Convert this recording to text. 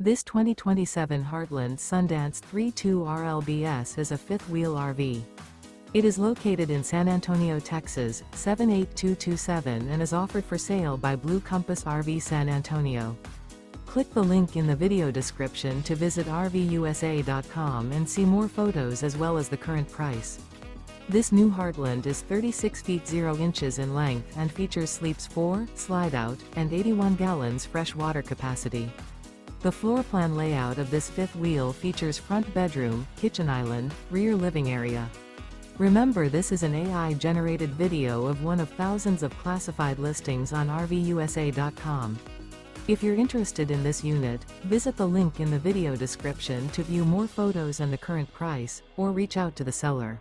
This 2027 Heartland Sundance 3.2 RLBS is a fifth-wheel RV. It is located in San Antonio, Texas, 78227 and is offered for sale by Blue Compass RV San Antonio. Click the link in the video description to visit RVUSA.com and see more photos as well as the current price. This new Heartland is 36 feet 0 inches in length and features sleeps 4, slide-out, and 81 gallons fresh water capacity. The floor plan layout of this fifth wheel features front bedroom, kitchen island, rear living area. Remember, this is an AI-generated video of one of thousands of classified listings on RVUSA.com. If you're interested in this unit, visit the link in the video description to view more photos and the current price, or reach out to the seller.